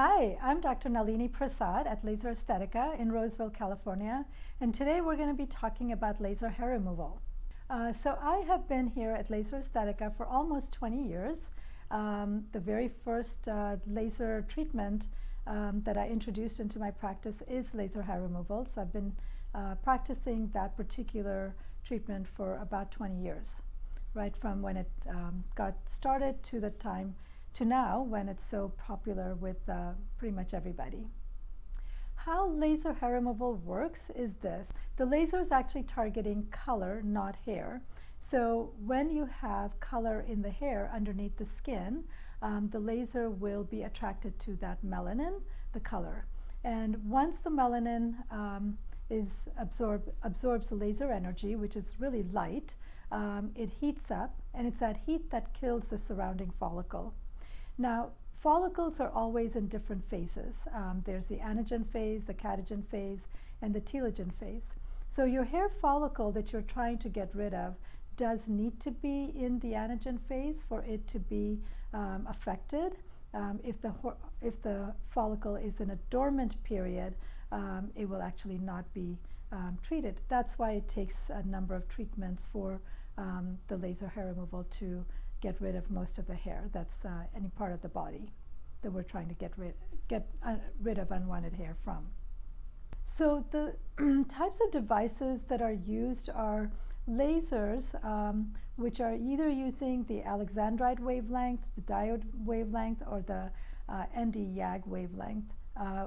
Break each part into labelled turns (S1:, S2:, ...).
S1: Hi, I'm Dr. Nalini Prasad at Laser Aesthetica in Roseville, California, and today we're going to be talking about laser hair removal. So I have been here at Laser Aesthetica for almost 20 years. The very first laser treatment that I introduced into my practice is laser hair removal. So I've been practicing that particular treatment for about 20 years, right from when it got started to the time to now when it's so popular with pretty much everybody. How laser hair removal works is this. The laser is actually targeting color, not hair. So when you have color in the hair underneath the skin, the laser will be attracted to that melanin, the color. And once the melanin absorbs the laser energy, which is really light, it heats up, and it's that heat that kills the surrounding follicle. Now, follicles are always in different phases. There's the anagen phase, the catagen phase, and the telogen phase. So your hair follicle that you're trying to get rid of does need to be in the anagen phase for it to be affected. If the follicle is in a dormant period, it will actually not be treated. That's why it takes a number of treatments for the laser hair removal to get rid of most of the hair that's any part of the body that we're trying to get rid of unwanted hair from. So the types of devices that are used are lasers, which are either using the Alexandrite wavelength, the diode wavelength, or the ND-YAG wavelength.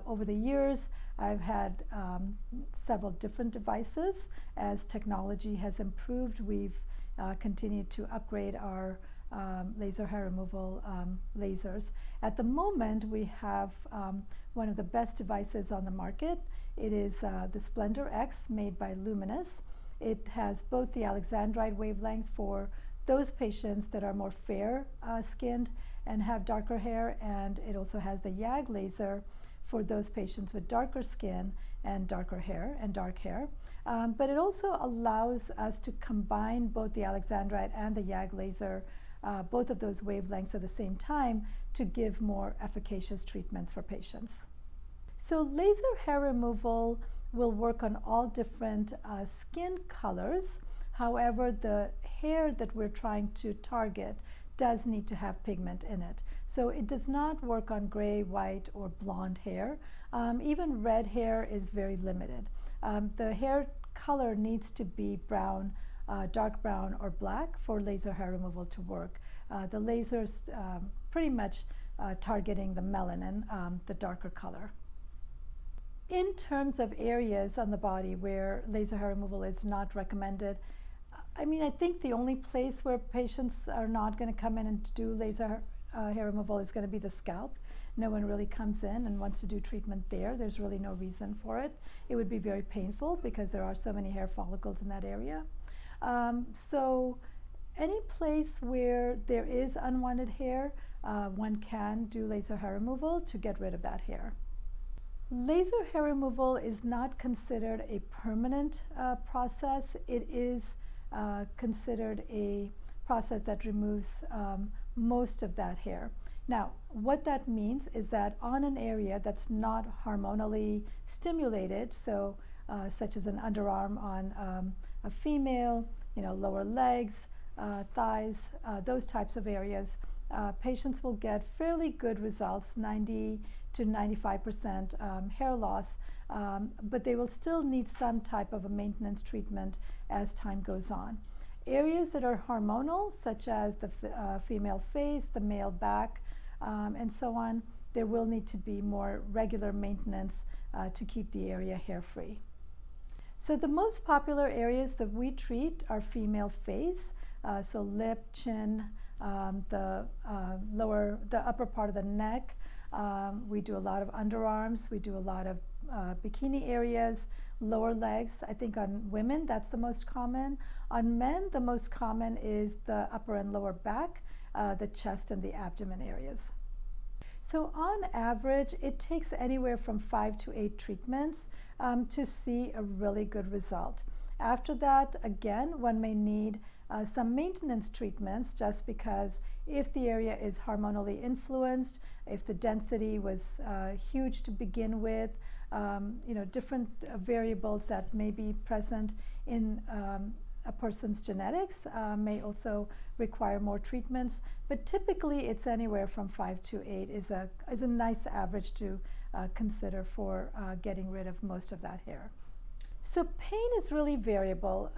S1: Over the years, I've had several different devices. As technology has improved, we've continued to upgrade our laser hair removal lasers. At the moment, we have one of the best devices on the market. It is the Splendor X, made by Luminous. It has both the Alexandrite wavelength for those patients that are more fair skinned and have darker hair, and it also has the YAG laser for those patients with darker skin and darker hair and dark hair. But it also allows us to combine both the Alexandrite and the YAG laser, both of those wavelengths at the same time, to give more efficacious treatments for patients. So laser hair removal will work on all different skin colors. However, the hair that we're trying to target does need to have pigment in it. So it does not work on gray, white, or blonde hair. Even red hair is very limited. The hair color needs to be brown, dark brown, or black for laser hair removal to work. The laser's pretty much targeting the melanin, the darker color. In terms of areas on the body where laser hair removal is not recommended, I think the only place where patients are not going to come in and do laser hair removal is going to be the scalp. No one really comes in and wants to do treatment there. There's really no reason for it. It would be very painful because there are so many hair follicles in that area. So any place where there is unwanted hair, one can do laser hair removal to get rid of that hair. Laser hair removal is not considered a permanent process. It is considered a process that removes most of that hair. Now, what that means is that on an area that's not hormonally stimulated, so such as an underarm on a female, lower legs, thighs, those types of areas, patients will get fairly good results, 90 to 95% hair loss, but they will still need some type of a maintenance treatment as time goes on. Areas that are hormonal, such as the female face, the male back, and so on, there will need to be more regular maintenance to keep the area hair-free. So the most popular areas that we treat are female face, so lip, chin, the upper part of the neck. We do a lot of underarms. We do a lot of bikini areas, lower legs. I think on women, that's the most common. On men, the most common is the upper and lower back, the chest and the abdomen areas. So on average, it takes anywhere from 5 to 8 treatments to see a really good result. After that, again, one may need some maintenance treatments, just because if the area is hormonally influenced, if the density was huge to begin with, different variables that may be present in a person's genetics may also require more treatments, but typically it's anywhere from 5 to 8 is a nice average to consider for getting rid of most of that hair. So pain is really variable.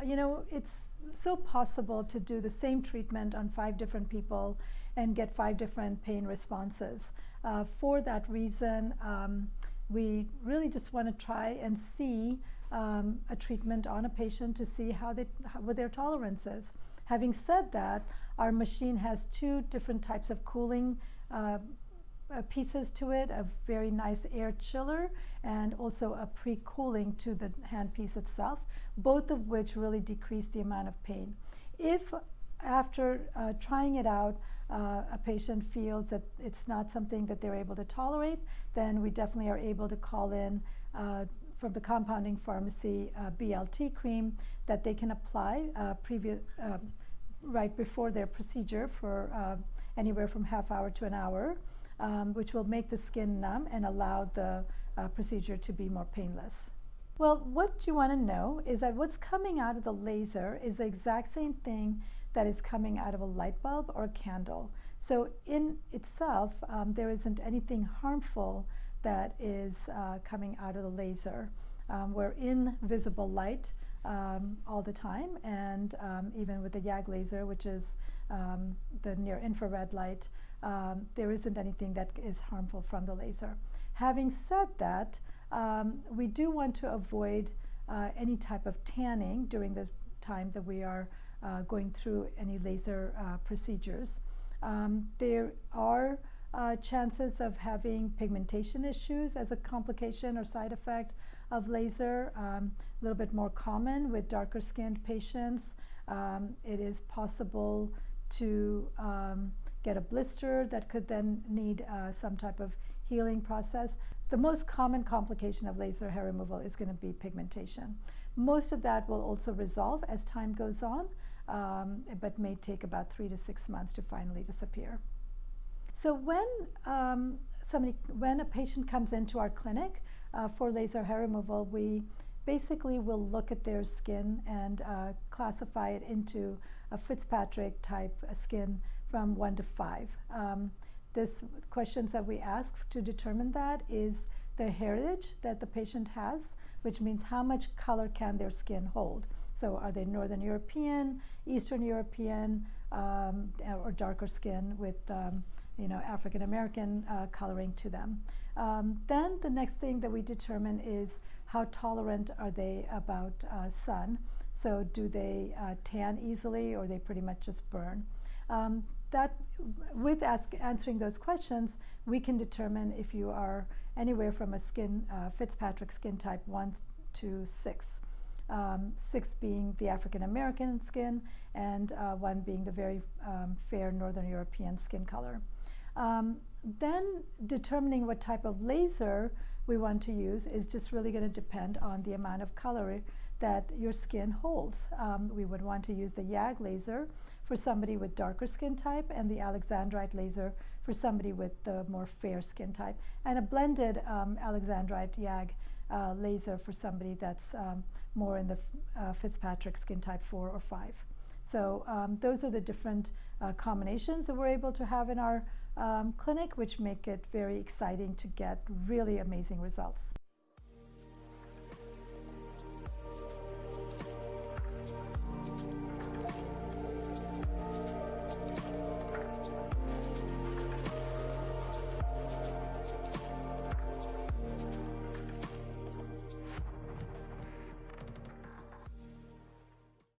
S1: It's so possible to do the same treatment on 5 different people and get 5 different pain responses. For that reason, we really just want to try and see a treatment on a patient to see what their tolerance is. Having said that, our machine has 2 different types of cooling pieces to it, a very nice air chiller and also a pre-cooling to the handpiece itself, both of which really decrease the amount of pain. If after trying it out, a patient feels that it's not something that they're able to tolerate, then we definitely are able to call in from the compounding pharmacy BLT cream that they can apply right before their procedure for anywhere from half hour to an hour, which will make the skin numb and allow the procedure to be more painless. Well, what you want to know is that what's coming out of the laser is the exact same thing that is coming out of a light bulb or a candle. So in itself, there isn't anything harmful that is coming out of the laser. We're in visible light all the time, and even with the YAG laser, which is the near infrared light, there isn't anything that is harmful from the laser. Having said that, we do want to avoid any type of tanning during the time that we are going through any laser procedures. There are chances of having pigmentation issues as a complication or side effect of laser, a little bit more common with darker skinned patients. It is possible to get a blister that could then need some type of healing process. The most common complication of laser hair removal is going to be pigmentation. Most of that will also resolve as time goes on, but may take about 3 to 6 months to finally disappear. So when a patient comes into our clinic for laser hair removal, we basically will look at their skin and classify it into a Fitzpatrick type skin from 1 to 5. This questions that we ask to determine that is the heritage that the patient has, which means how much color can their skin hold. So are they Northern European, Eastern European, or darker skin with African American coloring to them. Then the next thing that we determine is how tolerant are they about sun. So do they tan easily, or they pretty much just burn? With answering those questions, we can determine if you are anywhere from a Fitzpatrick skin type 1 to 6. 6 being the African American skin, and 1 being the very fair Northern European skin color. Then determining what type of laser we want to use is just really going to depend on the amount of color that your skin holds. We would want to use the YAG laser for somebody with darker skin type, and the Alexandrite laser for somebody with the more fair skin type, and a blended Alexandrite YAG laser for somebody that's more in the Fitzpatrick skin type 4 or 5. So those are the different combinations that we're able to have in our clinic, which make it very exciting to get really amazing results.